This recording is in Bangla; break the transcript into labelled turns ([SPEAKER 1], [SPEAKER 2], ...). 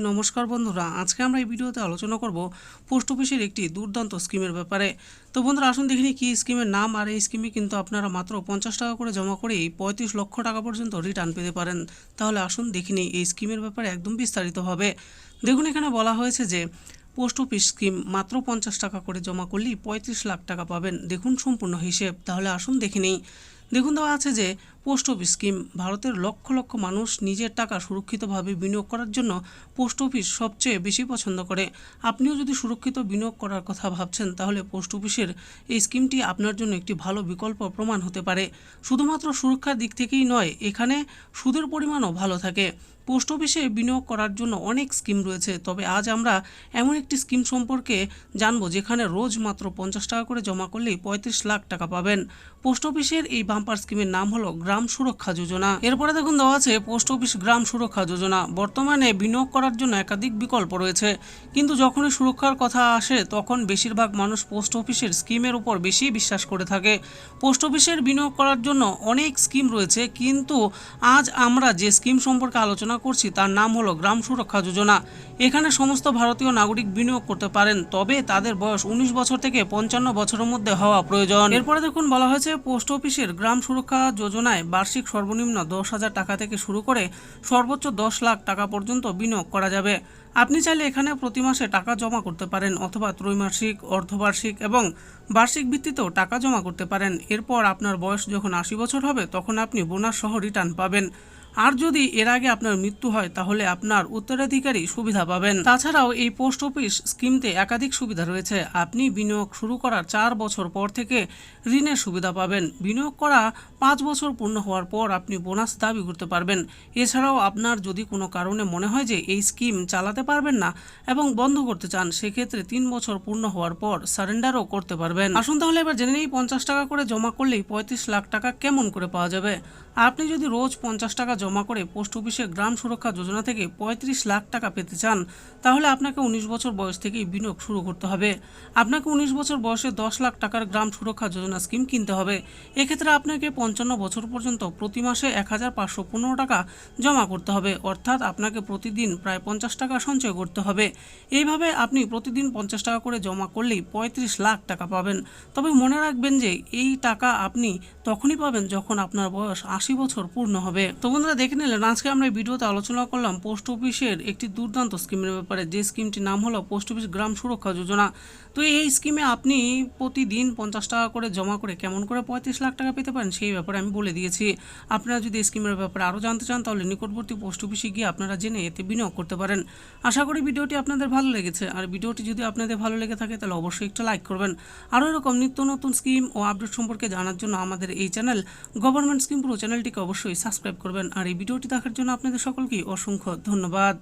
[SPEAKER 1] নমস্কার বন্ধুরা, আজকে আমরা এই ভিডিওতে আলোচনা করব পোস্ট অফিসের একটি দুর্দান্ত স্কিমের ব্যাপারে। তো বন্ধুরা, আসুন দেখে নিই কি স্কিমের নাম। আর এই স্কিমে কিন্তু আপনারা মাত্র 50 টাকা করে জমা করেই 35 লক্ষ টাকা পর্যন্ত রিটার্ন পেতে পারেন। তাহলে আসুন দেখে নিই এই স্কিমের ব্যাপারে একদম বিস্তারিতভাবে। দেখুন, এখানে বলা হয়েছে যে পোস্ট অফিস স্কিম মাত্র 50 টাকা করে জমা করলেই 35 লাখ টাকা পাবেন। দেখুন সম্পূর্ণ হিসেব। তাহলে আসুন দেখে নিই। দেখুন, দেওয়া আছে যে পোস্ট অফিস স্কিম ভারতের লক্ষ লক্ষ মানুষ নিজের টাকা সুরক্ষিতভাবে বিনিয়োগ করার জন্য পোস্ট অফিস সবচেয়ে বেশি পছন্দ করে। আপনিও যদি সুরক্ষিত বিনিয়োগ করার কথা ভাবছেন, তাহলে পোস্ট অফিসের এই স্কিমটি আপনার জন্য একটি ভালো বিকল্প প্রমাণ হতে পারে। শুধুমাত্র সুরক্ষার দিক থেকেই নয়, এখানে সুদের পরিমাণও ভালো থাকে। পোস্ট অফিসে বিনিয়োগ করার জন্য অনেক স্কিম রয়েছে, তবে আজ আমরা এমন একটি স্কিম সম্পর্কে জানবো যেখানে রোজ মাত্র 50 টাকা করে জমা করলেই 35 লাখ টাকা পাবেন। পোস্ট অফিসের এই বাম্পার স্কিমের নাম হলো গ্রাম সুরক্ষা যোজনা। এরপরে দেখুন দেওয়া আছে পোস্ট অফিস গ্রাম সুরক্ষা যোজনা। বর্তমানে বিনিয়োগ করার জন্য একাধিক বিকল্প রয়েছে, কিন্তু যখনই সুরক্ষার কথা আসে তখন বেশিরভাগ মানুষ পোস্ট অফিসের স্কিমের উপর বেশি বিশ্বাস করে থাকে। পোস্ট অফিসের বিনিয়োগ করার জন্য অনেক স্কিম রয়েছে, কিন্তু আজ আমরা যে স্কিম সম্পর্কে আলোচনা করছি তার নাম হলো গ্রাম সুরক্ষা যোজনা। এখানে সমস্ত ভারতীয় নাগরিক বিনিয়োগ করতে পারেন, তবে তাদের বয়স 19 বছর থেকে 55 বছরের মধ্যে হওয়া প্রয়োজন। এরপরে দেখুন বলা হয়েছে পোস্ট অফিসের গ্রাম সুরক্ষা যোজনায় বার্ষিক সর্বনিম্ন 10,000 টাকা থেকে শুরু করে সর্বোচ্চ 10 লাখ টাকা পর্যন্ত বিনিয়োগ করা যাবে। আপনি চাইলে এখানে প্রতি মাসে টাকা জমা করতে পারেন, অথবা ত্রৈমাসিক, অর্ধবার্ষিক এবং বার্ষিক ভিত্তিতেও টাকা জমা করতে পারেন। এরপর আপনার বয়স যখন 80 বছর হবে তখন আপনি বোনাস সহ রিটার্ন পাবেন। আর যদি এর আগে আপনার মৃত্যু হয় তাহলে আপনার উত্তরাধিকারী সুবিধা পাবেন। তাছাড়াও এই পোস্ট অফিস স্কিমতে একাধিক সুবিধা রয়েছে। আপনি বিনিয়োগ শুরু করার 4 বছর পর থেকে ঋণের সুবিধা পাবেন। বিনিয়োগ করা 5 বছর পূর্ণ হওয়ার পর আপনি বোনাস দাবি করতে পারবেন। এছাড়াও আপনার যদি কোনো কারণে মনে হয় যে এই স্কিম চালাতে পারবেন না এবং বন্ধ করতে চান, সেক্ষেত্রে 3 বছর পূর্ণ হওয়ার পর সারেন্ডারও করতে পারবেন। আসুন তাহলে এবার জেনে নেই 50 টাকা করে জমা করলেই 35 লাখ টাকা কেমন করে পাওয়া যাবে। আপনি যদি রোজ 50 টাকা জমা করে পোস্ট অফিসে গ্রাম সুরক্ষা যোজনা থেকে 35 লাখ টাকা পেতে চান, তাহলে আপনাকে 19 বছর বয়স থেকেই বিনিয়োগ শুরু করতে হবে। আপনাকে 19 বছর বয়সে 10 লাখ টাকার গ্রাম সুরক্ষা যোজনা স্কিম কিনতে হবে। এক্ষেত্রে আপনাকে 55 বছর পর্যন্ত প্রতি মাসে 1515 টাকা জমা করতে হবে, অর্থাৎ আপনাকে প্রতিদিন প্রায় 50 টাকা সঞ্চয় করতে হবে। এইভাবে আপনি প্রতিদিন 50 টাকা করে জমা করলেই 35 লাখ টাকা পাবেন। তবে মনে রাখবেন যে এই টাকা আপনি তখনই পাবেন যখন আপনার বয়স 80 বছর পূর্ণ হবে। তো বন্ধুরা, দেখে নিলেন আজকে আমরা এই ভিডিওতে আলোচনা করলাম পোস্ট অফিসের একটি দুর্দান্ত স্কিমের ব্যাপারে, যে স্কিমটির নাম হলো পোস্ট অফিস গ্রাম সুরক্ষা যোজনা। তো এই স্কিমে আপনি প্রতিদিন 50 টাকা করে জমা করে কেমন করে 35 লাখ টাকা পেতে পারেন সেই ব্যাপারে আমি বলে দিয়েছি। আপনারা যদি এই স্কিমের ব্যাপারে আরও জানতে চান, তাহলে নিকটবর্তী পোস্ট অফিসে গিয়ে আপনারা জেনে এতে বিনিয়োগ করতে পারেন। আশা করি ভিডিওটি আপনাদের ভালো লেগেছে। আর ভিডিওটি যদি আপনাদের ভালো লেগে থাকে তাহলে অবশ্যই একটা লাইক করবেন। আরও এরকম নিত্য নতুন স্কিম ও আপডেট সম্পর্কে জানার জন্য আমাদের এই চ্যানেল গভর্নমেন্ট স্কিম প্রো চ্যানেলটিকে অবশ্যই সাবস্ক্রাইব করবেন। আর এই ভিডিওটি দেখার জন্য আপনাদের সকলকেই অসংখ্য ধন্যবাদ।